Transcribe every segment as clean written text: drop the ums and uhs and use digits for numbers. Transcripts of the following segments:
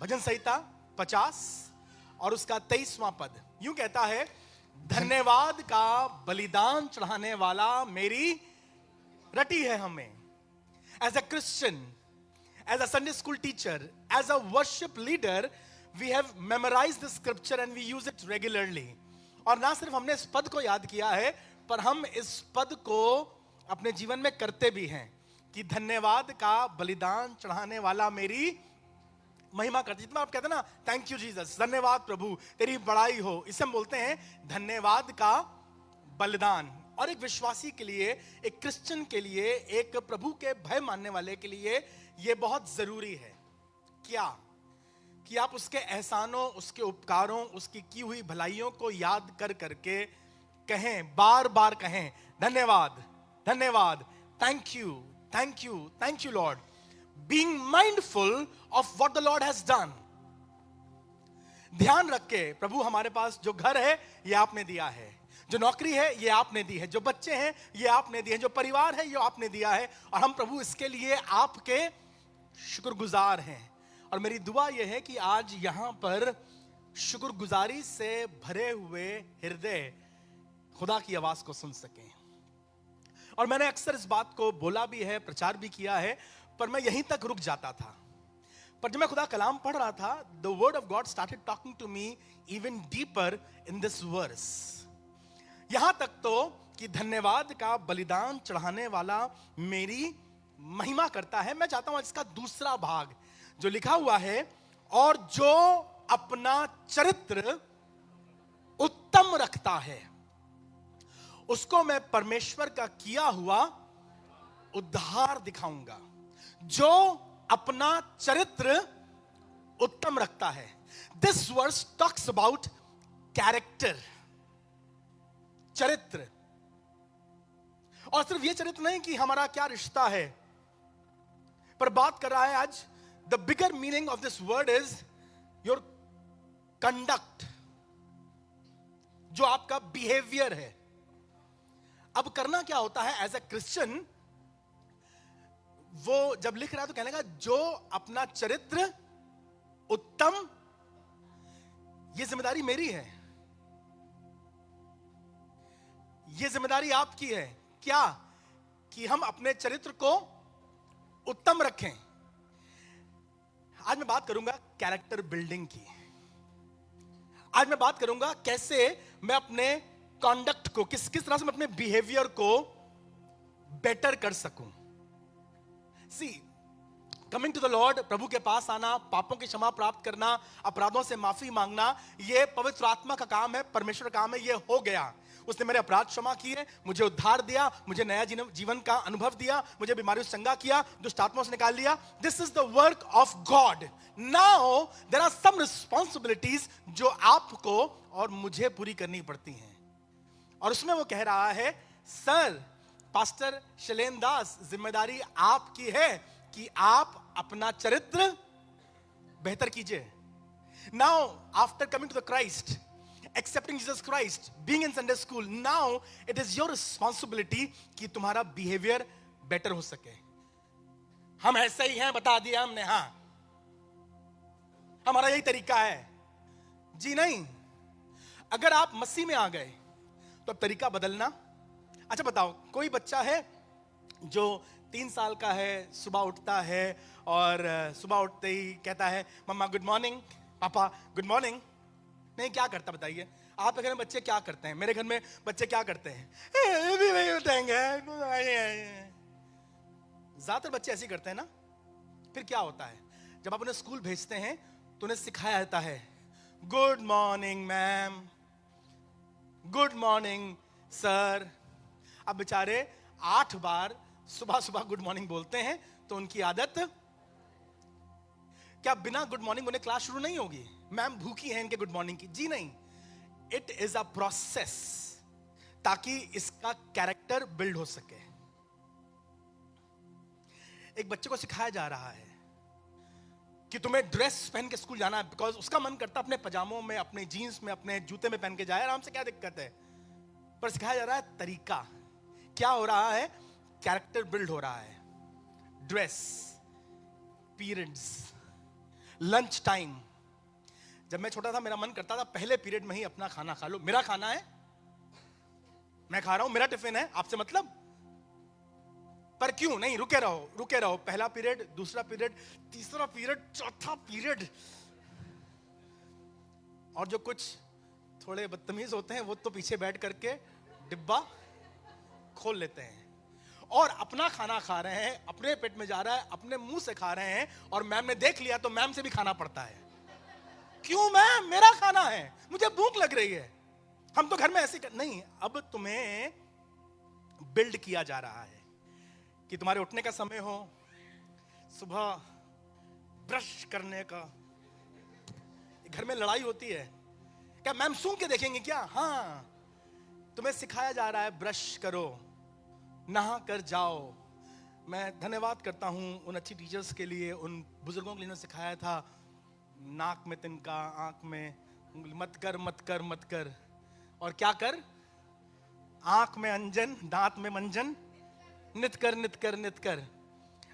भजन संहिता 50 और उसका 23वां पद यूं कहता है, धन्यवाद का बलिदान चढ़ाने वाला मेरी रटी है हमें। As a Christian, as a Sunday school teacher, as a worship leader, we have memorized the scripture and we use it regularly. और ना सिर्फ हमने इस पद को याद किया है, पर हम इस पद को अपने जीवन में करते भी हैं कि धन्यवाद का बलिदान चढ़ाने वाला मेरी महिमा करते। जितना आप कहते हैं ना, थैंक यू जीसस, धन्यवाद प्रभु, तेरी बड़ाई हो, इसे हम बोलते हैं धन्यवाद का बलिदान। और एक विश्वासी के लिए, एक क्रिश्चियन के लिए, एक प्रभु के भय मानने वाले के लिए यह बहुत जरूरी है। क्या? कि आप उसके एहसानों, उसके उपकारों, उसकी की हुई भलाइयों को याद कर करके कहें, बार बार कहें, धन्यवाद धन्यवाद, thank you thank you thank you Lord, being mindful of what the Lord has done. ध्यान रख के, प्रभु हमारे पास जो घर है ये आपने दिया है, जो नौकरी है ये आपने दी है, जो बच्चे हैं ये आपने दिए हैं, जो परिवार है ये आपने दिया है, और हम प्रभु इसके लिए आपके शुक्रगुजार हैं। और मेरी दुआ यह है कि आज यहां पर शुक्रगुजारी से भरे हुए हृदय खुदा की आवाज को सुन सकें। और मैंने अक्सर इस बात को बोला भी है, प्रचार भी किया है, पर मैं यहीं तक रुक जाता था। पर जब मैं खुदा कलाम पढ़ रहा था, the word of God started talking to me even deeper in this verse. यहां तक तो कि धन्यवाद का बलिदान चढ़ाने वाला मेरी महिमा करता है। मैं चाहता हूं इसका दूसरा भाग जो लिखा हुआ है, और जो अपना चरित्र उत्तम रखता है उसको मैं परमेश्वर का किया हुआ उद्धार दिखाऊंगा। जो अपना चरित्र उत्तम रखता है। This verse talks about character, चरित्र। और सिर्फ यह चरित्र नहीं कि हमारा क्या रिश्ता है, पर बात कर रहा है आज, the bigger meaning of this word is your conduct, जो आपका बिहेवियर है। अब करना क्या होता है एज ए क्रिश्चियन, वो जब लिख रहा है तो कहने का जो अपना चरित्र उत्तम, ये जिम्मेदारी मेरी है, ये जिम्मेदारी आपकी है। क्या? कि हम अपने चरित्र को उत्तम रखें। आज मैं बात करूंगा कैरेक्टर बिल्डिंग की। आज मैं बात करूंगा कैसे मैं अपने कॉन्डक्ट को, किस तरह से मैं अपने बिहेवियर को बेटर कर सकूं। सी, कमिंग टू द लॉर्ड, प्रभु के पास आना, पापों की क्षमा प्राप्त करना, अपराधों से माफी मांगना, यह पवित्र आत्मा का काम है, परमेश्वर का काम है। यह हो गया, उसने मेरे अपराध क्षमा किए, मुझे उद्धार दिया, मुझे नया जीवन का अनुभव दिया, मुझे बीमारियों से चंगा किया, दुष्ट आत्माओं से निकाल लिया। This is the work of God. Now there are some responsibilities जो आपको और मुझे पूरी करनी पड़ती हैं। और उसमें वो कह रहा है, सर, पास्टर शैलेन दास, जिम्मेदारी आपकी है कि आप अपना चरित्र बेहतर कीजिए। Now after coming to the Christ, accepting Jesus Christ, being in Sunday school, now it is your responsibility कि तुम्हारा behavior better हो सके। हम ऐसे ही हैं, बता दिया हमने, हाँ हमारा यही तरीका है जी। नहीं, अगर आप मसीह में आ गए तो अब तरीका बदलना। अच्छा बताओ, कोई बच्चा है जो 3 साल का है, सुबह उठता है और सुबह उठते ही कहता है, मम्मा गुड मॉर्निंग, पापा गुड मॉर्निंग। नहीं, क्या करता बताइए? आपके घर में बच्चे क्या करते हैं? मेरे घर में बच्चे क्या करते हैं? भी नहीं उठेंगे। ज्यादातर बच्चे ऐसे करते हैं ना। फिर क्या होता है, जब आप उन्हें स्कूल भेजते हैं तो उन्हें सिखाया जाता है, good morning ma'am, good morning sir. अब बेचारे 8 बार सुबह सुबह गुड मॉर्निंग बोलते हैं तो उनकी आदत, क्या बिना गुड मॉर्निंग उन्हें क्लास शुरू नहीं होगी? मैम भूखी हैं इनके गुड मॉर्निंग की? जी नहीं, इट इज अ प्रोसेस ताकि इसका कैरेक्टर बिल्ड हो सके। एक बच्चे को सिखाया जा रहा है कि तुम्हें ड्रेस पहन के स्कूल जाना है, बिकॉज उसका मन करता अपने पजामों में, अपने जीन्स में, अपने जूते में पहन के जाए, आराम से, क्या दिक्कत है? पर सिखाया जा रहा है तरीका। क्या हो रहा है? कैरेक्टर बिल्ड हो रहा है। ड्रेस, पीरियड्स, लंच टाइम, जब मैं छोटा था मेरा मन करता था पहले पीरियड में ही अपना खाना खा लो, मेरा खाना है, मैं खा रहा हूं, मेरा टिफिन है, आपसे मतलब। पर क्यों नहीं, रुके रहो, पहला पीरियड, दूसरा पीरियड, तीसरा पीरियड, चौथा पीरियड। और जो कुछ थोड़े बदतमीज होते हैं वो तो पीछे बैठ करके डिब्बा खोल लेते हैं और अपना खाना खा रहे हैं, अपने पेट में जा रहा है, अपने मुंह से खा रहे हैं, और मैम ने देख लिया तो मैम से भी खाना पड़ता है। क्यों मैम, मेरा खाना है, मुझे भूख लग रही है। हम तो घर में ऐसे नहीं, अब तुम्हें बिल्ड किया जा रहा है कि तुम्हारे उठने का समय हो, सुबह ब्रश करने का। घर में लड़ाई होती है, क्या मैम सूंघ के देखेंगे क्या? हाँ, तुम्हें सिखाया जा रहा है ब्रश करो, नहा कर जाओ। मैं धन्यवाद करता हूं उन अच्छी टीचर्स के लिए, उन बुजुर्गों के लिए जिन्होंने सिखाया था नाक में तिनका, आंख में मत कर मत कर मत कर, और क्या कर, आंख में अंजन, दांत में मंजन, नित कर नित कर नित कर।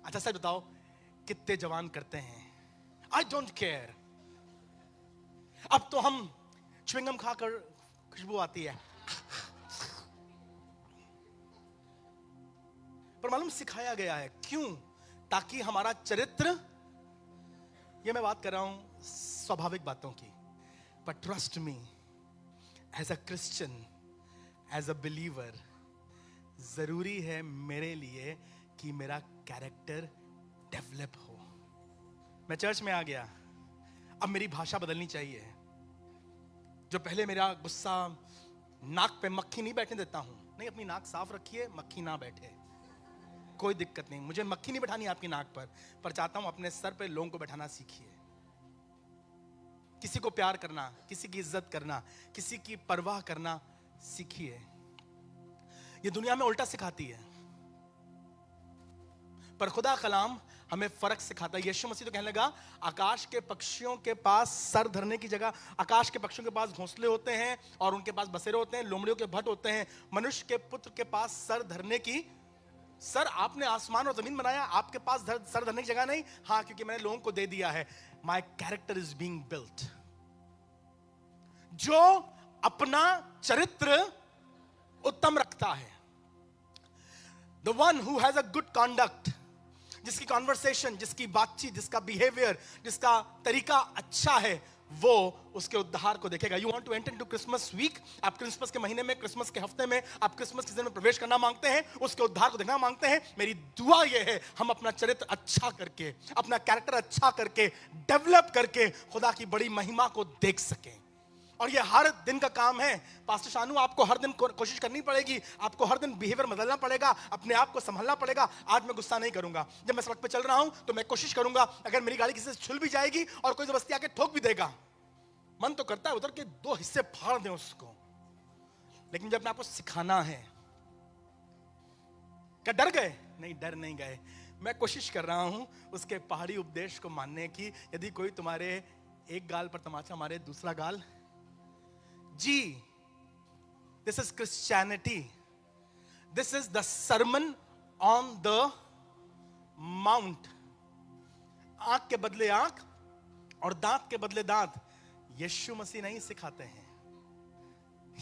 अच्छा सच बताओ, कितने जवान करते हैं? I don't care. अब तो हम च्युइंगम खाकर खुशबू आती है, पर मालूम सिखाया गया है क्यों? ताकि हमारा चरित्र, ये मैं बात कर रहा हूं स्वाभाविक बातों की, पर trust me, as a Christian, as a believer, जरूरी है मेरे लिए कि मेरा कैरेक्टर डेवलप हो। मैं चर्च में आ गया, अब मेरी भाषा बदलनी चाहिए। जो पहले मेरा गुस्सा, नाक पे मक्खी नहीं बैठने देता हूं, नहीं, अपनी नाक साफ रखिए, मक्खी ना बैठे, कोई दिक्कत नहीं, मुझे मक्खी नहीं बैठानी आपकी नाक पर चाहता हूं अपने सर पे लोगों को बैठाना सीखिए। किसी को प्यार करना, किसी की इज्जत करना, किसी की परवाह करना सीखिए। ये दुनिया में उल्टा सिखाती है, पर खुदा कलाम हमें फर्क सिखाता है। यीशु मसीह तो कहने लगा, आकाश के पक्षियों के पास सर धरने की जगह, आकाश के पक्षियों के पास घोंसले होते हैं और उनके पास बसेरे होते हैं, लोमड़ियों के भट्ट होते हैं, मनुष्य के पुत्र के पास सर धरने की, सर आपने आसमान और जमीन बनाया, आपके पास सर धरने की जगह नहीं। हाँ, क्योंकि मैंने लोगों को दे दिया है। My character is being built. जो अपना चरित्र उत्तम रखता है, the one who has a good conduct, जिसकी कॉन्वर्सेशन, जिसकी बातचीत, जिसका बिहेवियर, जिसका तरीका अच्छा है, वो उसके उद्धार को देखेगा। You want to enter into Christmas week, आप क्रिसमस के महीने में, क्रिसमस के हफ्ते में, आप क्रिसमस के सीजन में प्रवेश करना मांगते हैं, उसके उद्धार को देखना मांगते हैं। मेरी दुआ यह है, हम अपना चरित्र अच्छा करके, अपना कैरेक्टर अच्छा करके, डेवलप करके खुदा की बड़ी महिमा को देख सकें। और ये हर दिन का काम है। पास्टर शानू, आपको हर दिन कोशिश करनी पड़ेगी, आपको हर दिन बिहेवियर बदलना पड़ेगा, अपने आप को संभालना पड़ेगा। आज मैं गुस्सा नहीं करूंगा, जब मैं सड़क पे चल रहा हूं तो मैं कोशिश करूंगा, अगर मेरी गाड़ी किसी से छुल भी जाएगी और कोई जबरदस्ती आके ठोक भी देगा, मन तो करता है उधर के दो हिस्से फाड़ दें उसको, लेकिन जब अपने आपको सिखाना है, क्या डर गए? नहीं, डर नहीं गए। मैं कोशिश कर रहा हूं उसके पहाड़ी उपदेश को मानने की। यदि कोई तुम्हारे एक गाल पर तमाचा मारे, दूसरा गाल जी, this is Christianity. This is the sermon on the mount. आंख के बदले आंख और दांत के बदले दांत यीशु मसीह नहीं सिखाते हैं।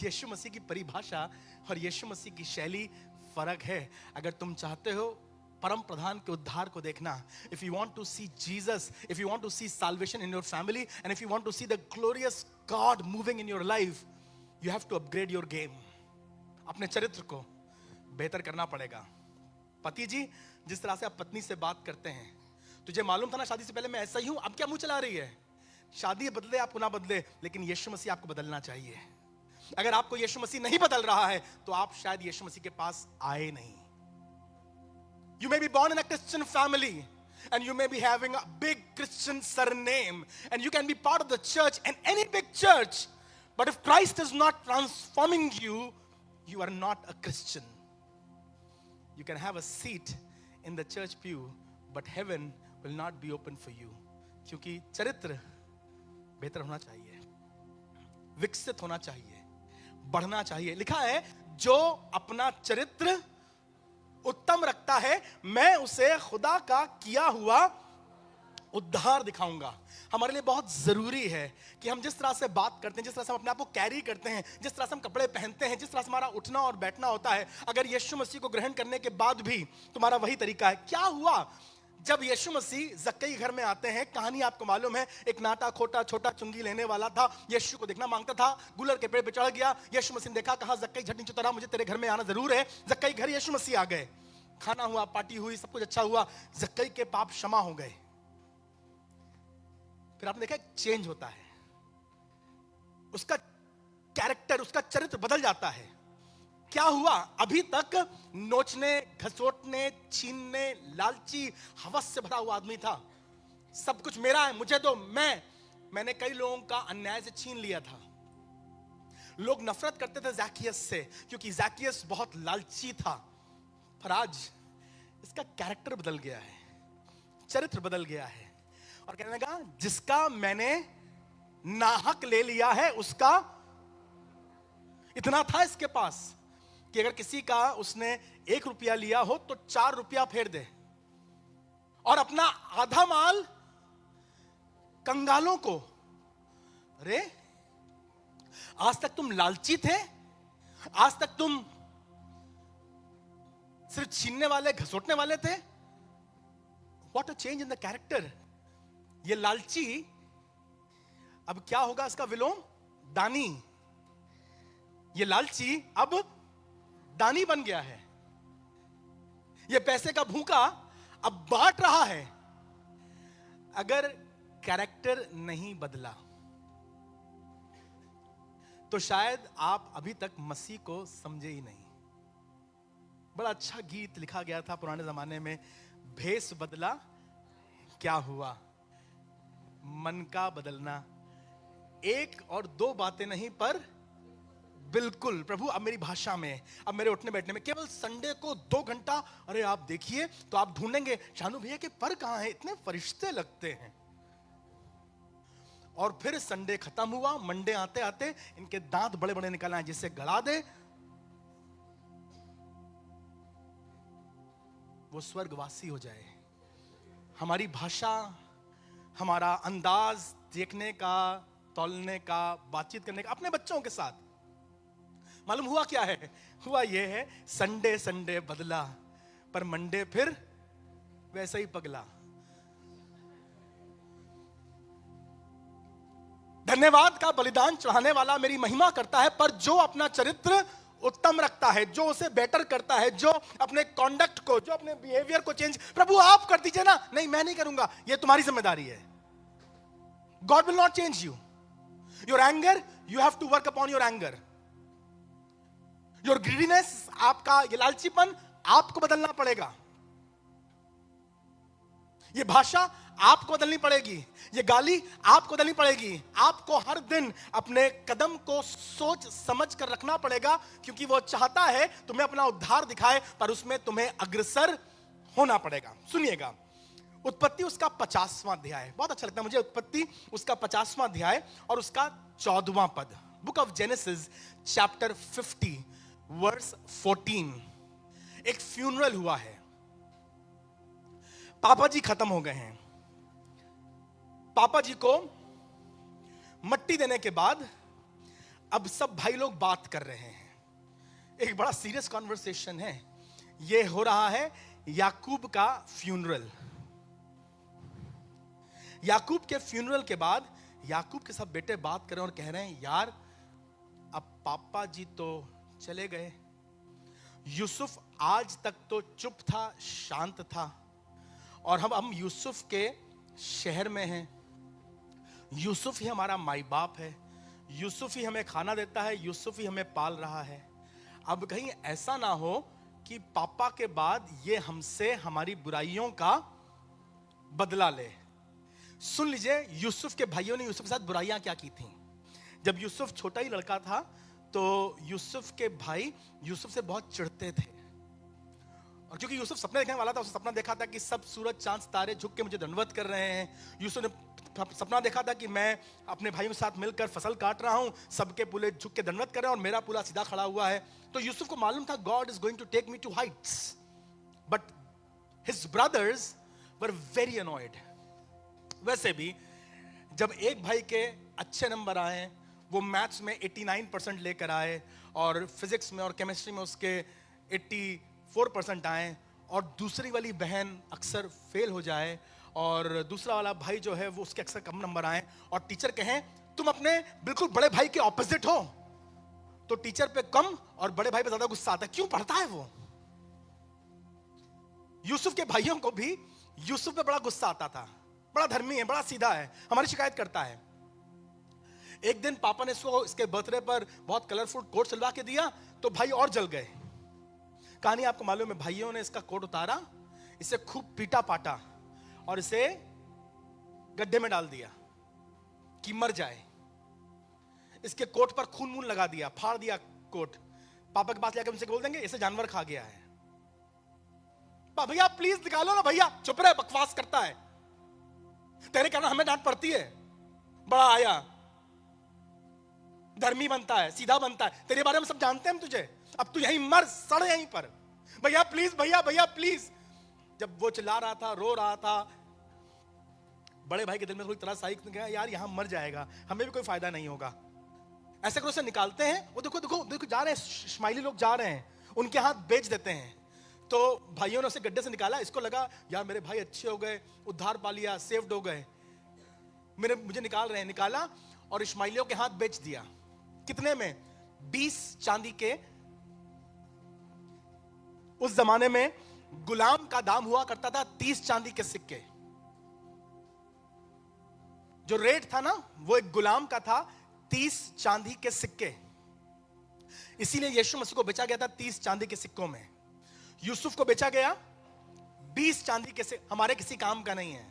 यीशु मसीह की परिभाषा और यीशु मसीह की शैली फर्क है। अगर तुम चाहते हो परम प्रधान के उद्धार को देखना, if you want to see Jesus, if you want to see salvation in your family, and if you want to see the glorious God moving in your life, you have to upgrade your game. अपने चरित्र को बेहतर करना पड़ेगा। पति जी, जिस तरह से आप पत्नी से बात करते हैं, तुझे मालूम था ना शादी से पहले मैं ऐसा ही हूं, अब क्या मुंह चला रही है? शादी बदले आपको ना बदले, लेकिन यीशु मसीह आपको बदलना चाहिए। अगर आपको यीशु मसीह नहीं बदल रहा है तो आप शायद यीशु मसीह के पास आए नहीं। You may be born in a Christian family and you may be having a big Christian surname and you can be part of the church and any big church, but if Christ is not transforming you, you are not a Christian. You can have a seat in the church pew, but heaven will not be open for you. क्योंकि चरित्र बेहतर होना चाहिए, विकसित होना चाहिए, बढ़ना चाहिए। लिखा है, जो अपना चरित्र उत्तम रखता है, मैं उसे खुदा का किया हुआ उद्धार दिखाऊंगा। हमारे लिए बहुत जरूरी है कि हम जिस तरह से बात करते हैं, जिस तरह से हम अपने आप को कैरी करते हैं, जिस तरह से हम कपड़े पहनते हैं, जिस तरह से हमारा उठना और बैठना होता है, अगर यीशु मसीह को ग्रहण करने के बाद भी तुम्हारा वही तरीका है। क्या हुआ जब यीशु मसीह जक्कई घर में आते हैं? कहानी आपको मालूम है। एक नाटा खोटा छोटा चुंगी लेने वाला था, यीशु को देखना मांगता था, गुलर के पेड़ पे चढ़ गया। यीशु मसीह ने देखा, कहा जक्कई झट नीचे उतरा, मुझे तेरे घर में आना जरूर है। जक्कई घर यीशु मसीह आ गए, खाना हुआ, पार्टी हुई, सब कुछ अच्छा हुआ, जक्कई के पाप क्षमा हो गए। फिर आपने देखा चेंज होता है, उसका कैरेक्टर, उसका चरित्र बदल जाता है। क्या हुआ? अभी तक नोचने, घसोटने, छीनने, लालची, हवस से भरा हुआ आदमी था। सब कुछ मेरा है, मुझे दो, मैंने कई लोगों का अन्याय से छीन लिया था। लोग नफरत करते थे ज़क्कियस से, क्योंकि ज़क्कियस बहुत लालची था। पर आज इसका कैरेक्टर बदल गया है, चरित्र बदल गया है, और कहने लगा जिसका मैंने नाहक ले लिया है उसका। इतना था इसके पास कि अगर किसी का उसने 1 रुपया लिया हो तो 4 रुपया फेर दे, और अपना आधा माल कंगालों को। अरे आज तक तुम लालची थे, आज तक तुम सिर्फ छीनने वाले, घसोटने वाले थे। What a change in the character. ये लालची अब क्या होगा? इसका विलोम दानी। ये लालची अब दानी बन गया है। ये पैसे का भूखा अब बांट रहा है। अगर कैरेक्टर नहीं बदला तो शायद आप अभी तक मसीह को समझे ही नहीं। बड़ा अच्छा गीत लिखा गया था पुराने जमाने में, भेष बदला क्या हुआ, मन का बदलना। 1 और 2 बातें नहीं, पर बिल्कुल। प्रभु अब मेरी भाषा में, अब मेरे उठने बैठने में, केवल संडे को 2 घंटा। अरे आप देखिए तो आप ढूंढेंगे शानू भैया के पर कहां है, इतने फरिश्ते लगते हैं। और फिर संडे खत्म हुआ, मंडे आते आते इनके दांत बड़े बड़े निकल आए, जिससे गड़ा दे वो स्वर्गवासी हो जाए। हमारी भाषा, हमारा अंदाज देखने का, तौलने का, बातचीत करने का अपने बच्चों के साथ। मालूम हुआ क्या है? हुआ ये है, संडे संडे बदला, पर मंडे फिर वैसा ही पगला। धन्यवाद का बलिदान चढ़ाने वाला मेरी महिमा करता है, पर जो अपना चरित्र उत्तम रखता है, जो उसे बेटर करता है, जो अपने कॉन्डक्ट को, जो अपने बिहेवियर को चेंज, प्रभु आप कर दीजिए ना। नहीं, मैं नहीं करूंगा, ये तुम्हारी जिम्मेदारी है। God will not change you. Your anger, you have to work upon your anger. Your greediness, आपका ये लालचीपन आपको बदलना पड़ेगा। ये भाषा आपको बदलनी पड़ेगी, ये गाली आपको बदलनी पड़ेगी। आपको हर दिन अपने कदम को सोच समझ कर रखना पड़ेगा, क्योंकि वो चाहता है तुम्हें अपना उद्धार दिखाए, पर उसमें तुम्हें अग्रसर होना पड़ेगा। सुनिएगा, उत्पत्ति उसका 50वां अध्याय, बहुत अच्छा लगता है मुझे। उत्पत्ति उसका 50वां अध्याय और उसका 14वां पद। Book of Genesis chapter 50 verse 14। एक फ्यूनरल हुआ है, पापा जी खत्म हो गए हैं। पापा जी को मट्टी देने के बाद अब सब भाई लोग बात कर रहे हैं। एक बड़ा सीरियस कॉन्वर्सेशन है। ये हो रहा है याकूब का फ्यूनरल। याकूब के फ्यूनरल के बाद याकूब के सब बेटे बात कर रहे हैं और कह रहे हैं, यार अब पापा जी तो चले गए, यूसुफ आज तक तो चुप था, शांत था, और हम यूसुफ के शहर में हैं। यूसुफ ही हमारा माई बाप है, यूसुफ ही हमें खाना देता है, यूसुफ ही हमें पाल रहा है। अब कहीं ऐसा ना हो कि पापा के बाद ये हमसे हमारी बुराइयों का बदला ले। सुन लीजिए, यूसुफ के भाइयों ने यूसुफ के साथ बुराइयां क्या की थी। जब यूसुफ छोटा ही लड़का था तो यूसुफ के भाई यूसुफ से बहुत चिढ़ते थे, और क्योंकि यूसुफ सपने देखने वाला था, उसने सपना देखा था कि सब सूरज चांद तारे झुक के मुझे दंडवत कर रहे हैं। यूसुफ ने सपना देखा था कि मैं अपने भाइयों के साथ मिलकर फसल काट रहा हूं, सबके पुले झुक के दंडवत कर रहे हैं और मेरा पुला सीधा खड़ा हुआ है। तो यूसुफ को मालूम था God is going to take me to heights, but his brothers were very annoyed. वैसे भी जब एक भाई के अच्छे नंबर आए, वो मैथ्स में 89% लेकर आए और फिजिक्स में और केमिस्ट्री में उसके 84% आए, और दूसरी वाली बहन अक्सर फेल हो जाए, और दूसरा वाला भाई जो है वो उसके अक्सर कम नंबर आए, और टीचर कहें तुम अपने बिल्कुल बड़े भाई के ऑपोजिट हो, तो टीचर पे कम और बड़े भाई पे ज्यादा गुस्सा आता है। क्यों पढ़ता है वो? यूसुफ के भाइयों को भी यूसुफ पे बड़ा गुस्सा आता था। बड़ा धर्मी है, बड़ा सीधा है, हमारी शिकायत करता है। एक दिन पापा ने इसको इसके बर्थडे पर बहुत कलरफुल कोट सिलवा के दिया, तो भाई और जल गए। कहानी आपको मालूम है, भाइयों ने इसका कोट उतारा, इसे खूब पीटा पाटा और इसे गड्ढे में डाल दिया कि मर जाए। इसके कोट पर खून मून लगा दिया, फाड़ दिया कोट। पापा के पास जाकर उनसे बोल देंगे इसे जानवर खा गया है। भैया प्लीज निकालो ना, भैया चुप रहे, बकवास करता है, तेरे कारण हमें डांट पड़ती है। बड़ा आया, धर्मी बनता है, सीधा बनता है, तेरे बारे में सब जानते हैं हम तुझे, अब तू यहीं मर, सड़ यहीं पर, भैया प्लीज, भैया भैया प्लीज। जब वो चिल्ला रहा था, रो रहा था, बड़े भाई के दिल में थोड़ी तरह साइक गया, यार यहां मर जाएगा, हमें भी कोई फायदा नहीं होगा। ऐसे करो उसे निकालते हैं, वो देखो देखो देखो जा रहे हैं, इस्माइली लोग जा रहे हैं, उनके हाथ बेच देते हैं। तो भाइयों ने उसे गड्ढे से निकाला, इसको लगा यार मेरे भाई अच्छे हो गए, उद्धार पा लिया, सेव्ड हो गए, मुझे निकाल रहे हैं। निकाला और इस्माइलियों के हाथ बेच दिया। कितने में? 20 चांदी के। उस जमाने में गुलाम का दाम हुआ करता था 30 चांदी के सिक्के। जो रेट था ना वो एक गुलाम का था 30 चांदी के सिक्के। इसीलिए यीशु मसीह को बेचा गया था 30 चांदी के सिक्कों में। यूसुफ को बेचा गया 20 चांदी के सिक्के। हमारे किसी काम का नहीं है,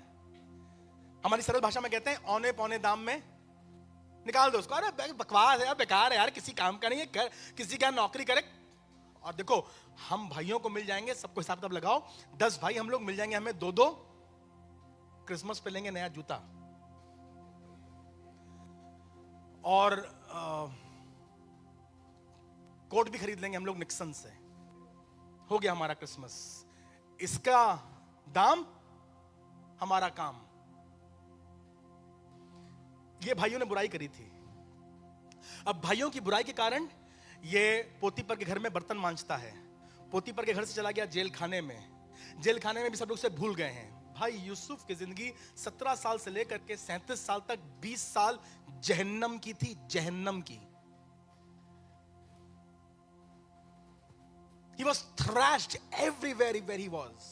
हमारी सरल भाषा में कहते हैं औने पौने दाम में निकाल दो उसको। अरे बकवास है यार, बेकार है यार, किसी काम का नहीं है, कर किसी का नौकरी करे। और देखो हम भाइयों को मिल जाएंगे, सबको हिसाब किताब लगाओ, 10 भाई हम लोग मिल जाएंगे, हमें 2-2 क्रिसमस पे लेंगे नया जूता, और कोट भी खरीद लेंगे हम लोग निक्सन से। हो गया हमारा क्रिसमस, इसका दाम हमारा काम। ये भाइयों ने बुराई करी थी। अब भाइयों की बुराई के कारण ये पोतीपर के घर में बर्तन मांजता है। पोतीपर के घर से चला गया जेल खाने में। जेल खाने में भी सब लोग से भूल गए हैं। भाई यूसुफ की जिंदगी 17 साल से लेकर के 37 साल तक 20 साल जहन्नम की थी, जहन्नम की। He was thrashed everywhere where he was.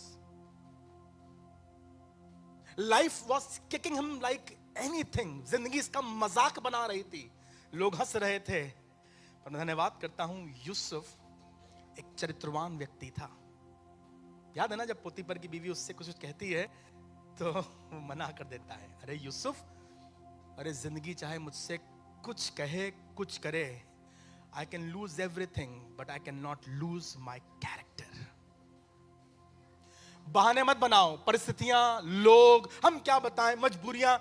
Life was kicking him like anything. जिंदगी इसका मजाक बना रही थी, लोग हंस रहे थे। पर मैं धन्यवाद करता हूं, यूसुफ एक चरित्रवान व्यक्ति था। याद है ना, जब पोतीपर की बीवी उससे कुछ कहती है तो वो मना कर देता है। अरे यूसुफ, अरे जिंदगी चाहे मुझसे कुछ कहे कुछ करे, I can lose everything, but I cannot lose my character. बहाने मत बनाओ, परिस्थितियां, लोग, हम क्या बताएं, मजबूरियां,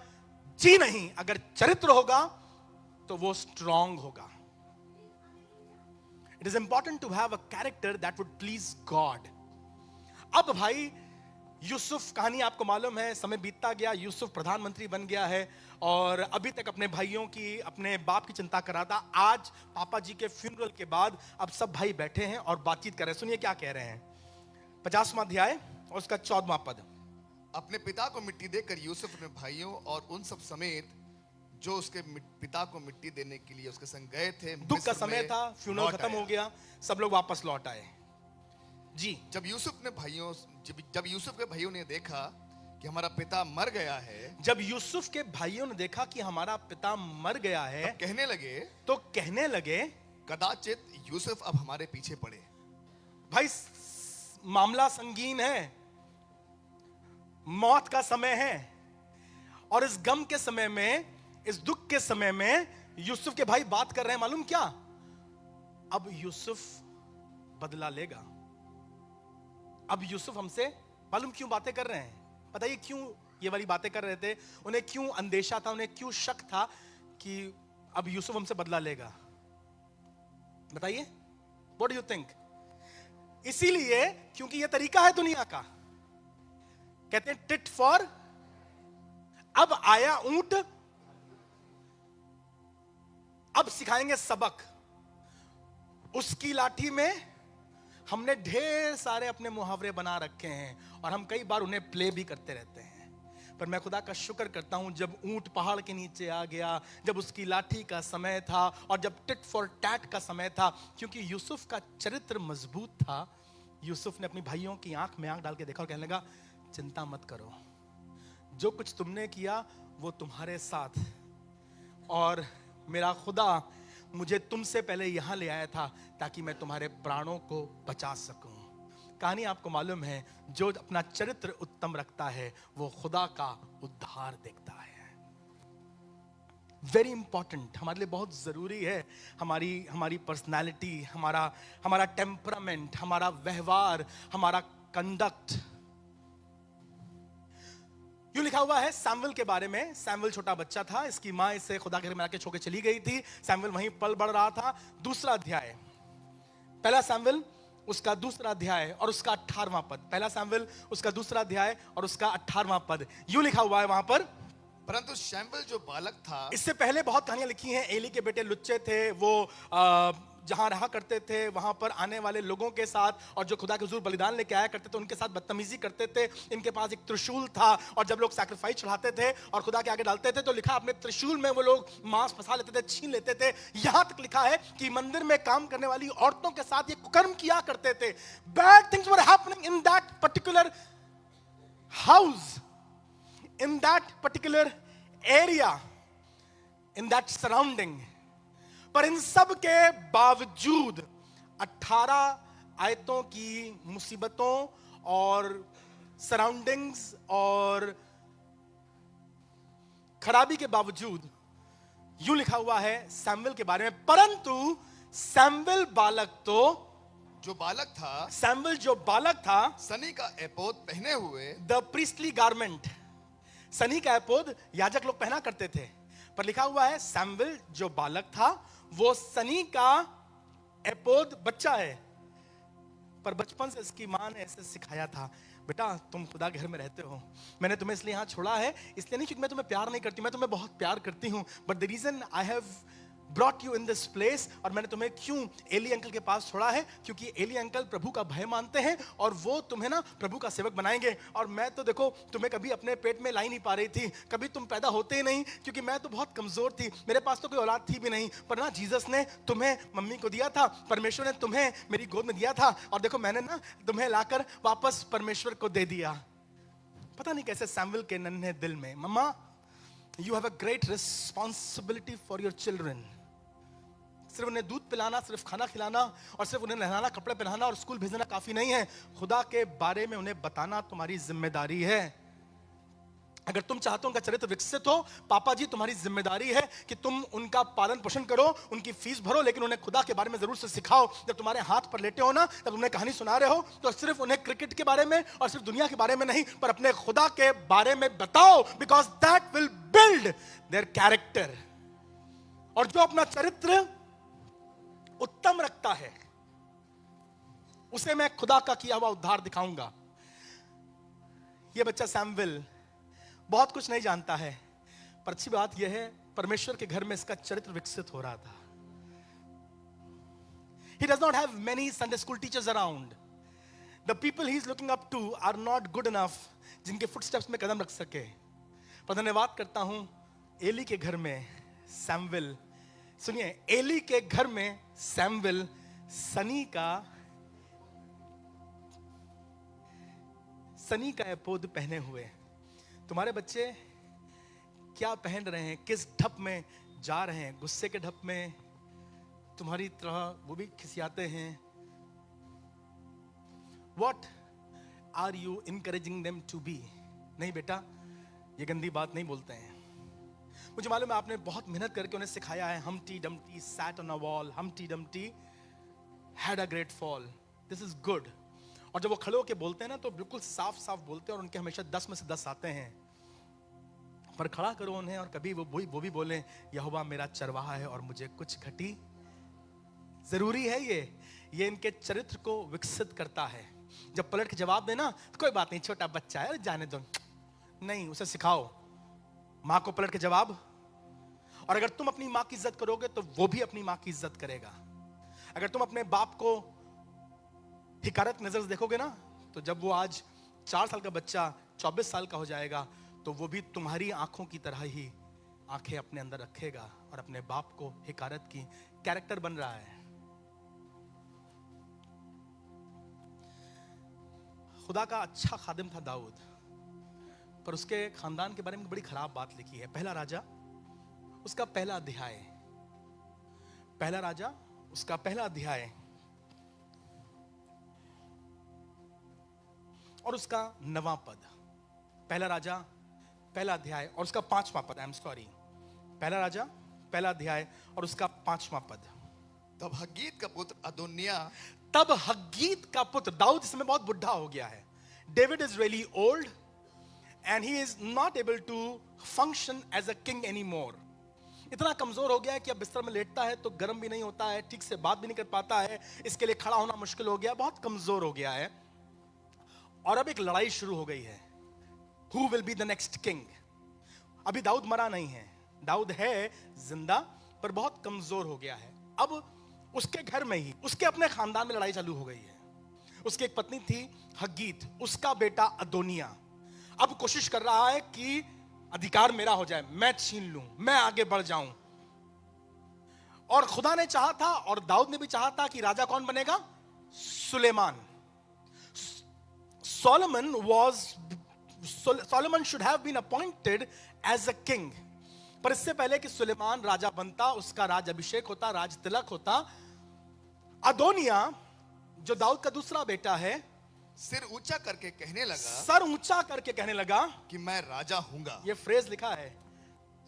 जी नहीं। अगर चरित्र होगा तो वो स्ट्रांग होगा। It is important to have a character that would please God. अब भाई यूसुफ कहानी आपको मालूम है, समय बीतता गया, यूसुफ प्रधानमंत्री बन गया है और अभी तक अपने भाइयों की, अपने बाप की चिंता कर रहा था। आज पापा जी के फ्यूनरल के बाद अब सब भाई बैठे हैं और बातचीत कर रहे हैं। सुनिए क्या कह रहे हैं। 50वां अध्याय और उसका 14वां पद। अपने पिता को मिट्टी देकर यूसुफ अपने भाइयों और उन सब समेत जो उसके पिता को मिट्टी देने के लिए उसके संग गए थे, दुख का समय था, फ्यूनरल खत्म हो गया, सब लोग वापस लौट आए जी। जब यूसुफ के भाइयों ने देखा कि हमारा पिता मर गया है, जब यूसुफ के भाइयों ने देखा कि हमारा पिता मर गया है, तो कहने लगे कदाचित यूसुफ अब हमारे पीछे पड़े। भाई मामला संगीन है, मौत का समय है, और इस गम के समय में, इस दुख के समय में यूसुफ के भाई बात कर रहे हैं, मालूम क्या? अब यूसुफ बदला लेगा। अब यूसुफ हमसे मालूम क्यों बातें कर रहे हैं? बताइए क्यों ये वाली बातें कर रहे थे? उन्हें क्यों अंदेशा था, उन्हें क्यों शक था कि अब यूसुफ हमसे बदला लेगा? बताइए, व्हाट डू यू थिंक? इसीलिए क्योंकि ये तरीका है दुनिया का, कहते हैं टिट फॉर। अब आया ऊंट, अब सिखाएंगे सबक। उसकी लाठी में हमने ढेर सारे अपने मुहावरे बना रखे हैं और हम कई बार उन्हें प्ले भी करते रहते हैं। पर मैं खुदा का शुक्र करता हूं, जब ऊंट पहाड़ के नीचे आ गया, जब उसकी लाठी का समय था और जब टिट फॉर टैट का समय था, क्योंकि यूसुफ का चरित्र मजबूत था, यूसुफ ने अपनी भाइयों की आंख में आंख डाल के देखा और कहने लगा, चिंता मत करो, जो कुछ तुमने किया वो तुम्हारे साथ, और मेरा खुदा मुझे तुमसे पहले यहां ले आया था ताकि मैं तुम्हारे प्राणों को बचा सकूं। कहानी आपको मालूम है, जो अपना चरित्र उत्तम रखता है वो खुदा का उद्धार देखता है। वेरी इंपॉर्टेंट, हमारे लिए बहुत जरूरी है हमारी पर्सनालिटी, हमारा टेम्परामेंट, हमारा व्यवहार, हमारा कंडक्ट। यूं लिखा हुआ है सैमुअल के बारे में। सैमुअल छोटा बच्चा था, इसकी माँ इसे खुदा के घर में आके छोड़ के चली गई थी। सैमुअल वहीं पल बढ़ रहा था। दूसरा अध्याय, पहला सैमुअल उसका दूसरा अध्याय और उसका 18वां पद। पहला सैमुअल उसका दूसरा अध्याय और उसका 18वां पद। यूं लिखा हुआ है वहां पर, परंतु शैमुएल जो बालक था, इससे पहले बहुत कहानियां लिखी हैं। एली के बेटे लुच्चे थे, वो जहां रहा करते थे वहां पर आने वाले लोगों के साथ, और जो खुदा के हुजूर बलिदान लेके आया करते थे उनके साथ बदतमीजी करते थे। इनके पास एक त्रिशूल था और जब लोग सैक्रिफाइस चढ़ाते थे और खुदा के आगे डालते थे तो लिखा अपने त्रिशूल में वो लोग मांस फंसा लेते थे, छीन लेते थे। यहां तक लिखा है कि मंदिर में काम करने वाली औरतों के साथ ये कुकर्म किया करते थे। Bad things were happening in that particular house, in that particular area, in that surrounding. पर इन सब के बावजूद 18 आयतों की मुसीबतों और सराउंडिंग्स और खराबी के बावजूद यूं लिखा हुआ है सैमुएल के बारे में, परंतु सैमुएल बालक तो, जो बालक था, सैमुएल जो बालक था, सनी का एपोद पहने हुए, द प्रीस्टली गारमेंट, सनी का एपोद याजक लोग पहना करते थे। पर लिखा हुआ है सैमुएल जो बालक था वो सनी का एपोद बच्चा है। पर बचपन से इसकी मां ने ऐसे सिखाया था, बेटा तुम खुदा के घर में रहते हो, मैंने तुम्हें इसलिए यहां छोड़ा है, इसलिए नहीं क्योंकि मैं तुम्हें प्यार नहीं करती, मैं तुम्हें बहुत प्यार करती हूं, but the reason I have brought you in this place, और मैंने तुम्हें क्यों एली अंकल के पास छोड़ा है, क्योंकि एली अंकल प्रभु का भय मानते हैं और वो तुम्हें ना प्रभु का सेवक बनाएंगे। और मैं तो देखो तुम्हें कभी अपने पेट में लाई नहीं पा रही थी, कभी तुम पैदा होते ही नहीं, क्योंकि मैं तो बहुत कमजोर थी, मेरे पास तो कोई औलाद थी भी नहीं, पर ना जीसस ने तुम्हें मम्मी को दिया था, परमेश्वर ने तुम्हें मेरी गोद में दिया था, और देखो मैंने ना तुम्हें लाकर वापस परमेश्वर को दे दिया। पता नहीं कैसे सैमुएल के नन्हे दिल में, mamma you have a great responsibility for your children. सिर्फ उन्हें दूध पिलाना, सिर्फ खाना खिलाना और सिर्फ उन्हें नहलाना, कपड़े पहनाना और स्कूल भेजना काफी नहीं है, खुदा के बारे में उन्हें बताना तुम्हारी जिम्मेदारी है। अगर तुम चाहते हो उनका चरित्र विकसित हो, पापा जी तुम्हारी जिम्मेदारी है कि तुम उनका पालन पोषण करो, उनकी फीस भरो, लेकिन उन्हें खुदा के बारे में जरूर से सिखाओ। जब तुम्हारे हाथ पर लेटे हो ना, जब उन्हें कहानी सुना रहे हो तो सिर्फ उन्हें क्रिकेट के बारे में और सिर्फ दुनिया के बारे में नहीं, पर अपने खुदा के बारे में बताओ, because that will build their character. और जो अपना चरित्र उत्तम रखता है उसे मैं खुदा का किया हुआ उद्धार दिखाऊंगा। यह बच्चा सैमुएल बहुत कुछ नहीं जानता है, पर अच्छी बात यह है परमेश्वर के घर में इसका चरित्र विकसित हो रहा था। He does not have many Sunday school teachers around. The people he is looking up to are not good enough जिनके फुटस्टेप्स में कदम रख सके। पर धन्यवाद करता हूं एली के घर में सैमुएल, सुनिए, एली के घर में सैमुएल सनी का एपोद पहने हुए। तुम्हारे बच्चे क्या पहन रहे हैं, किस ढप में जा रहे हैं? गुस्से के ढप में तुम्हारी तरह वो भी खिसियाते हैं? What are you encouraging them to be? नहीं बेटा, ये गंदी बात नहीं बोलते हैं। मुझे मालूम है आपने बहुत मेहनत करके उन्हें सिखाया है। Humpty Dumpty sat on a wall, Humpty Dumpty had a great fall. This is good. और जब वो खड़े होके बोलते हैं ना तो बिल्कुल साफ साफ बोलते हैं और उनके हमेशा 10 में से 10 आते हैं। पर खड़ा करो उन्हें और कभी वो भी बोले, यहोवा मेरा चरवाहा है और मुझे कुछ घटी। जरूरी है ये इनके चरित्र को विकसित करता है। जब पलट के जवाब देना तो कोई बात नहीं, छोटा बच्चा है, जाने दो, नहीं, उसे सिखाओ मां को पलट के जवाब, और अगर तुम अपनी मां की इज्जत करोगे तो वो भी अपनी मां की इज्जत करेगा। अगर तुम अपने बाप को हिकारत नजर से देखोगे ना, तो जब वो आज 4 साल का बच्चा 24 साल का हो जाएगा तो वो भी तुम्हारी आंखों की तरह ही आंखें अपने अंदर रखेगा और अपने बाप को हिकारत की कैरेक्टर बन रहा है। खुदा का अच्छा खादिम था दाऊद, पर उसके खानदान के बारे में बड़ी खराब बात लिखी है। पहला राजा उसका पहला अध्याय, पहला राजा उसका पहला अध्याय और उसका 9वां पद। पहला राजा पहला अध्याय और उसका 5वां पद। आई एम सॉरी, पहला राजा पहला अध्याय और उसका 5वां पद। तब हग्गीत का पुत्र अदोनिया, तब हग्गीत का पुत्र, दाऊद इस समय बहुत बुढ़ा हो गया है। David is really old and he is not able to function as a king any more. इतना कमजोर हो गया है कि अब बिस्तर में लेटता है तो गर्म भी नहीं होता है, ठीक से बात भी नहीं कर पाता है, इसके लिए खड़ा होना मुश्किल हो गया, बहुत कमजोर हो गया है। और अब एक लड़ाई शुरू हो गई है, who will be the next king. अभी दाऊद मरा नहीं है, दाऊद है जिंदा, पर बहुत कमजोर हो गया है। अब उसके घर में ही, उसके अपने खानदान में लड़ाई चालू हो गई है। उसकी एक पत्नी थी हग्गीत, उसका बेटा अदोनिया अब कोशिश कर रहा है कि अधिकार मेरा हो जाए, मैं छीन लूं, मैं आगे बढ़ जाऊं। और खुदा ने चाहा था और दाऊद ने भी चाहा था कि राजा कौन बनेगा? Suleman. Solomon should have been appointed as a king. पर इससे पहले कि सुलेमान राजा बनता, उसका राज अभिषेक होता, राज तिलक होता, अदोनिया जो दाऊद का दूसरा बेटा है, सिर ऊंचा करके कहने लगा, सर ऊंचा करके कहने लगा कि मैं राजा हूंगा। ये फ्रेज लिखा है,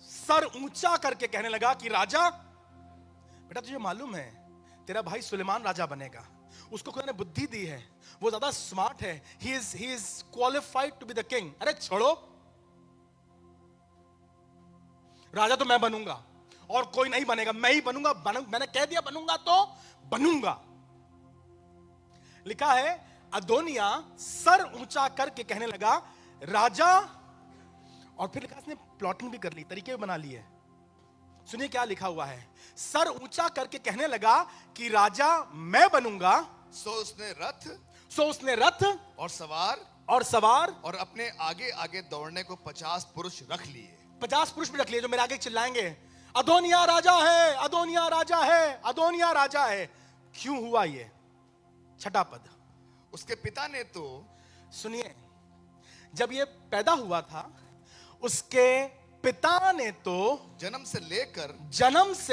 सर ऊंचा करके कहने लगा कि राजा। बेटा तुझे मालूम है तेरा भाई सुलेमान राजा बनेगा, उसको खुदा ने बुद्धि दी है, वो ज्यादा स्मार्ट है, he is qualified to be the king. अरे छोड़ो, राजा तो मैं बनूंगा और कोई नहीं बनेगा, मैं ही बनूंगा, मैंने कह दिया बनूंगा तो बनूंगा। लिखा है अदोनिया सर ऊंचा करके कहने लगा राजा, और फिर लिखा, इसने प्लॉटिंग भी कर ली, तरीके भी बना लिए। सुनिए क्या लिखा हुआ है, सर ऊंचा करके कहने लगा कि राजा मैं बनूंगा। सो उसने रथ और सवार और अपने आगे आगे दौड़ने को 50 पुरुष रख लिए। 50 पुरुष भी रख लिए जो मेरे आगे चिल्लाएंगे अदोनिया राजा है, अदोनिया राजा है, अदोनिया राजा है। क्यों हुआ ये? 6वां पद। उसके पिता ने तो, सुनिए, जब ये पैदा हुआ था उसके पिता ने तो जन्म से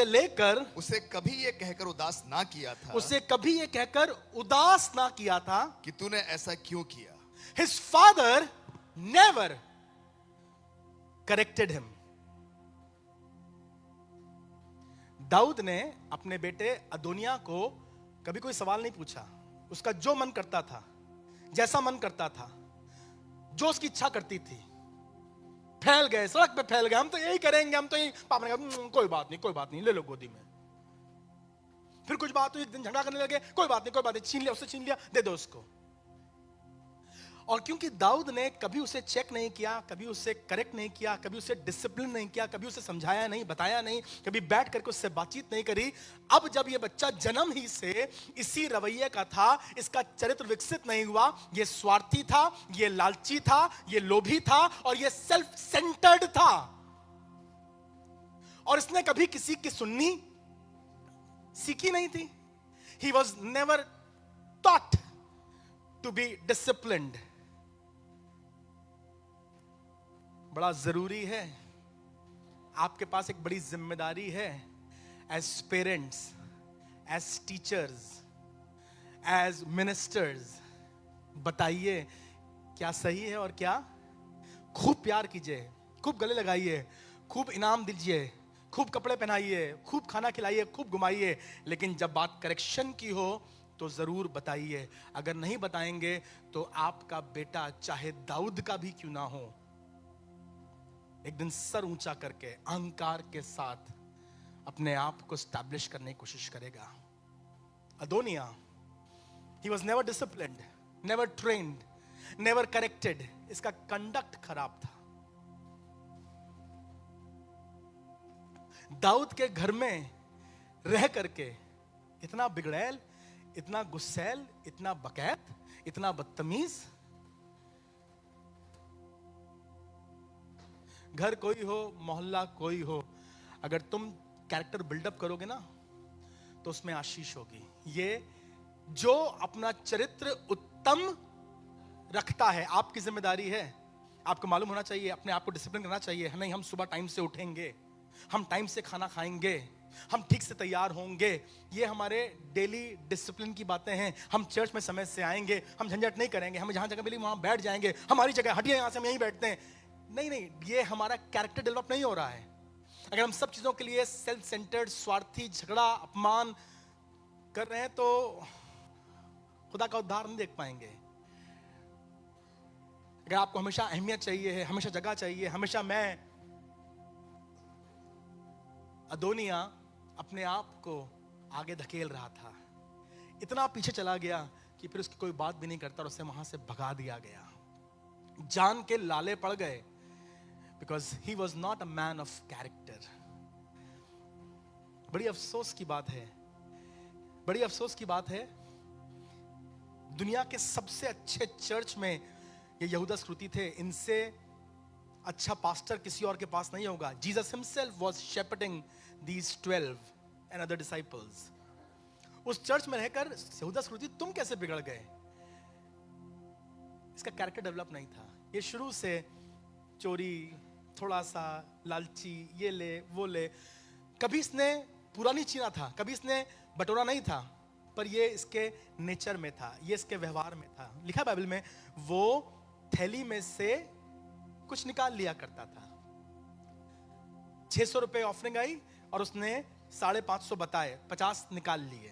लेकर उसे कभी ये कहकर उदास ना किया था, उसे कभी ये कहकर उदास ना किया था कि तूने ऐसा क्यों किया। His father never corrected him. Dawood ने अपने बेटे अदोनिया को कभी कोई सवाल नहीं पूछा, उसका जो मन करता था, जैसा मन करता था, जो उसकी इच्छा करती थी, फैल गए, सड़क पे फैल गए, हम तो यही करेंगे, हम तो यही। पापा ने कहा कोई बात नहीं, ले लो गोदी में। फिर कुछ बात हुई, एक दिन झगड़ा करने लगे, कोई बात नहीं, छीन लिया, उससे छीन लिया, दे दो उसको। और क्योंकि दाऊद ने कभी उसे चेक नहीं किया, कभी उसे करेक्ट नहीं किया, कभी उसे डिसिप्लिन नहीं किया, कभी उसे समझाया नहीं, बताया नहीं, कभी बैठ करके उससे बातचीत नहीं करी, अब जब ये बच्चा जन्म ही से इसी रवैये का था, इसका चरित्र विकसित नहीं हुआ, ये स्वार्थी था, ये लालची था, ये लोभी था और ये सेल्फ सेंटर्ड था। और इसने कभी किसी की सुननी सीखी नहीं थी। He was never taught to be disciplined. बड़ा जरूरी है, आपके पास एक बड़ी जिम्मेदारी है, as parents, as teachers, as ministers. बताइए क्या सही है और क्या। खूब प्यार कीजिए, खूब गले लगाइए, खूब इनाम दीजिए, खूब कपड़े पहनाइए, खूब खाना खिलाइए, खूब घुमाइए, लेकिन जब बात करेक्शन की हो तो जरूर बताइए। अगर नहीं बताएंगे तो आपका बेटा चाहे दाऊद का भी क्यों ना हो, एक दिन सर ऊंचा करके अहंकार के साथ अपने आप को स्टैब्लिश करने की कोशिश करेगा। Adonijah, he was never disciplined, never trained, never corrected. इसका कंडक्ट खराब था। दाऊद के घर में रह करके इतना बिगड़ैल, इतना गुस्सैल, इतना बकैत, इतना बदतमीज। घर कोई हो, मोहल्ला कोई हो, अगर तुम कैरेक्टर बिल्डअप करोगे ना तो उसमें आशीष होगी। ये जो अपना चरित्र उत्तम रखता है, आपकी जिम्मेदारी है। आपको मालूम होना चाहिए, अपने आप को डिसिप्लिन करना चाहिए। नहीं, हम सुबह टाइम से उठेंगे, हम टाइम से खाना खाएंगे, हम ठीक से तैयार होंगे। ये हमारे डेली डिसिप्लिन की बातें हैं। हम चर्च में समय से आएंगे, हम झंझट नहीं करेंगे, हम जहां जगह मिली वहां बैठ जाएंगे, हमारी जगह हटिए, यहां से हम यहीं बैठते हैं। नहीं नहीं, ये हमारा कैरेक्टर डेवलप नहीं हो रहा है। अगर हम सब चीजों के लिए सेल्फ सेंटर्ड, स्वार्थी, झगड़ा, अपमान कर रहे हैं तो खुदा का उद्धार नहीं देख पाएंगे। अगर आपको हमेशा अहमियत चाहिए है, हमेशा जगह चाहिए, हमेशा मैं, अदोनिया अपने आप को आगे धकेल रहा था, इतना पीछे चला गया कि फिर उसकी कोई बात भी नहीं करता और उसे वहां से भगा दिया गया। जान के लाले पड़ गए, because he was not a man of character. बड़ी अफसोस की बात है, बड़ी अफसोस की बात है, दुनिया के सबसे अच्छे चर्च में ये यहूदा स्क्रूती थे। इनसे अच्छा पास्टर किसी और के पास नहीं होगा। Jesus himself was shepherding these 12 and other disciples. उस चर्च में रहकर यहूदा स्क्रूती तुम कैसे बिगड़ गए? इसका कैरेक्टर डेवलप नहीं था। ये शुरू से चोरी, थोड़ा सा लालची, ये ले वो ले, कभी इसने पूरा नहीं छीना था, कभी इसने बटोरा नहीं था, पर ये इसके नेचर में था, ये इसके व्यवहार में था। लिखा बाइबल में, वो थैली में से कुछ निकाल लिया करता था। 600 रुपए ऑफरिंग आई और उसने 550 बताए, 50 निकाल लिए।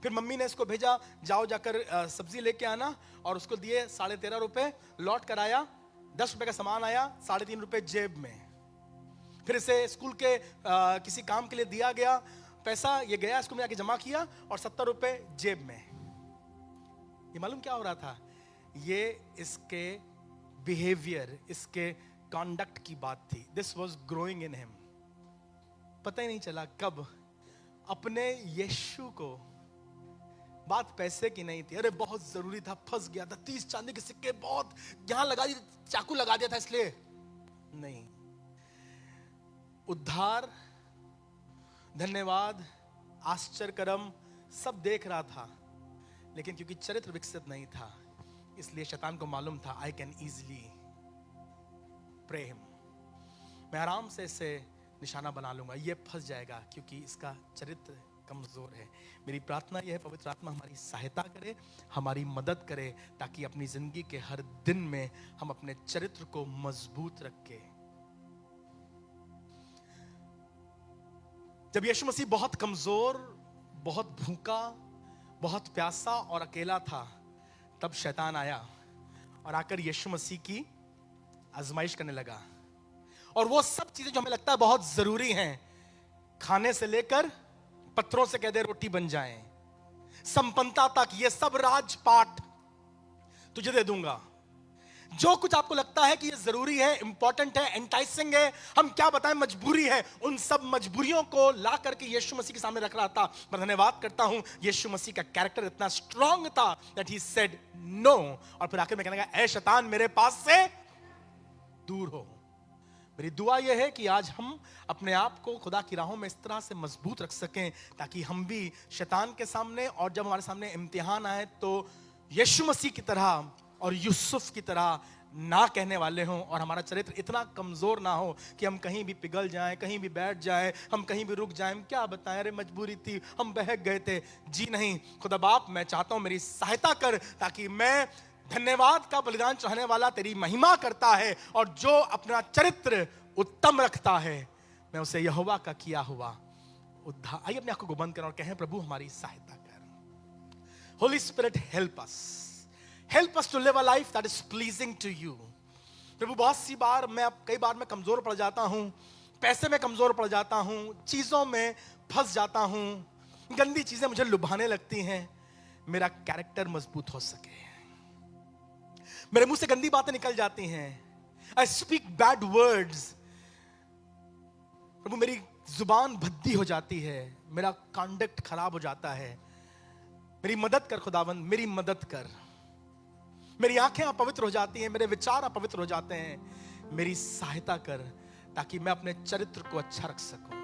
फिर मम्मी ने इसको भेजा, जाओ जाकर सब्जी लेके आना, और उसको दिए 13.5 रुपए। लौट कर आया, 10 रुपए का सामान आया, 3.5 रुपए जेब में। फिर इसे स्कूल के किसी काम के लिए दिया गया पैसा, ये गया स्कूल में आके जमा किया और 70 रुपए जेब में। ये मालूम क्या हो रहा था? ये इसके बिहेवियर, इसके कॉन्डक्ट की बात थी। This was growing in him. पता ही नहीं चला कब अपने यीशु को, बात पैसे की नहीं थी, अरे बहुत जरूरी था, फंस गया था, 30 चांदी के सिक्के बहुत यहां लगा दिए, चाकू लगा दिया था इसलिए नहीं। उद्धार, धन्यवाद, आश्चर्यकरम सब देख रहा था, लेकिन क्योंकि चरित्र विकसित नहीं था, इसलिए शैतान को मालूम था I can easily pray him. मैं आराम से इसे निशाना बना लूंगा, ये फंस जाएगा क्योंकि इसका चरित्र कमजोर है। मेरी प्रार्थना यह है, पवित्र आत्मा हमारी सहायता करे, हमारी मदद करे, ताकि अपनी जिंदगी के हर दिन में हम अपने चरित्र को मजबूत रखें। जब यीशु मसीह बहुत कमजोर, बहुत भूखा, बहुत प्यासा और अकेला था, तब शैतान आया और आकर यीशु मसीह की आजमाइश करने लगा। और वो सब चीजें जो हमें लगता है बहुत जरूरी हैं, खाने से लेकर पत्थरों से कह दे रोटी बन जाएं, संपन्नता तक, ये सब राजपाट तुझे दे दूंगा। जो कुछ आपको लगता है कि ये जरूरी है, इंपॉर्टेंट है, एंटाइसिंग है, हम क्या बताएं, मजबूरी है, उन सब मजबूरियों को ला करके यीशु मसीह के सामने रख रहा था। मैं धन्यवाद करता हूं, यीशु मसीह का कैरेक्टर इतना स्ट्रांग था दैट ही सेड नो। और फिर आखिर में कहने लगा, ऐ शैतान मेरे पास से दूर हो। मेरी दुआ यह है कि आज हम अपने आप को खुदा की राहों में इस तरह से मजबूत रख सकें, ताकि हम भी शैतान के सामने, और जब हमारे सामने इम्तिहान आए, तो यीशु मसीह की तरह और यूसुफ की तरह ना कहने वाले हों, और हमारा चरित्र इतना कमजोर ना हो कि हम कहीं भी पिघल जाएं, कहीं भी बैठ जाएं, हम कहीं भी रुक जाएं, हम क्या बताएं, अरे मजबूरी थी, हम बहक गए थे। जी नहीं, खुदा बाप, मैं चाहता हूं मेरी सहायता कर, ताकि मैं धन्यवाद का बलिदान चढ़ाने वाला तेरी महिमा करता है, और जो अपना चरित्र उत्तम रखता है, मैं उसे यहोवा का किया हुआ उद्धार। आइए अपने आंखों को बंद करें और कहें, प्रभु हमारी सहायता कर। Holy spirit help us, help us to live a life that is pleasing to you. प्रभु, बहुत सी बार कई बार मैं कमजोर पड़ जाता हूं, पैसे में कमजोर पड़ जाता हूं, चीजों में फंस जाता हूं, गंदी चीजें मुझे लुभाने लगती हैं। मेरा कैरेक्टर मजबूत हो सके, मेरे मुंह से गंदी बातें निकल जाती हैं, आई स्पीक बैड वर्ड्स। प्रभु, मेरी जुबान भद्दी हो जाती है, मेरा कंडक्ट खराब हो जाता है, मेरी मदद कर खुदावंद, मेरी मदद कर। मेरी आंखें अपवित्र हो जाती हैं, मेरे विचार अपवित्र हो जाते हैं, मेरी सहायता कर ताकि मैं अपने चरित्र को अच्छा रख सकूं।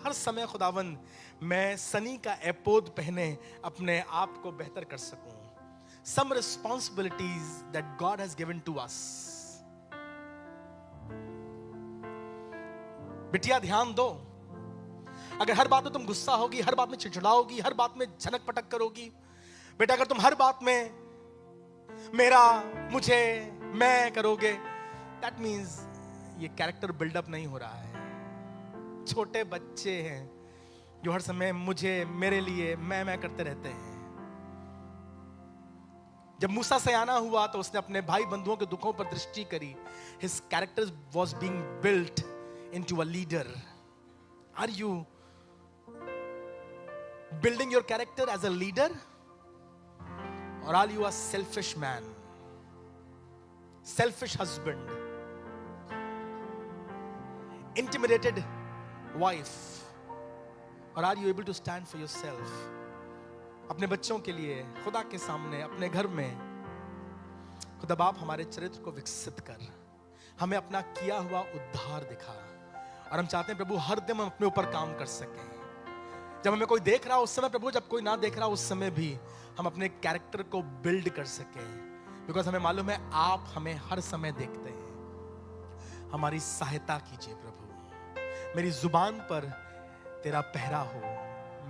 हर समय खुदावंद मैं सनी का एपोद पहने अपने आप को बेहतर कर सकूं। Some responsibilities that God has given to us. बिटिया ध्यान दो, अगर हर बात में तुम गुस्सा होगी, हर बात में चिड़चिड़ाओगी, हर बात में झनक पटक करोगी, बेटा अगर तुम हर बात में मेरा, मुझे, मैं करोगे, that means ये कैरेक्टर बिल्डअप नहीं हो रहा है। छोटे बच्चे हैं जो हर समय मुझे, मेरे लिए मैं करते रहते हैं। जब मूसा सयाना हुआ तो उसने अपने भाई बंधुओं के दुखों पर दृष्टि करी। His character was being built into a leader. Are you building your character as a leader? Or are you a selfish man? Selfish husband? Intimidated wife? Or are you able to stand for yourself? अपने बच्चों के लिए, खुदा के सामने, अपने घर में, खुदा बाप हमारे चरित्र को विकसित कर, हमें अपना किया हुआ उद्धार दिखा। और हम चाहते हैं प्रभु हर दिन हम अपने ऊपर काम कर सकें। जब हमें कोई देख रहा उस समय प्रभु, जब कोई ना देख रहा उस समय भी हम अपने कैरेक्टर को बिल्ड कर सकें, बिकॉज हमें मालूम है आप हमें हर समय देखते हैं। हमारी सहायता कीजिए प्रभु, मेरी जुबान पर तेरा पहरा हो,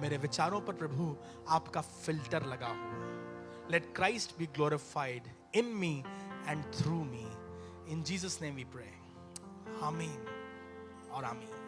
मेरे विचारों पर प्रभु आपका फिल्टर लगा हो। Let Christ be glorified in me and through me. In Jesus name we pray, आमीन और आमीन।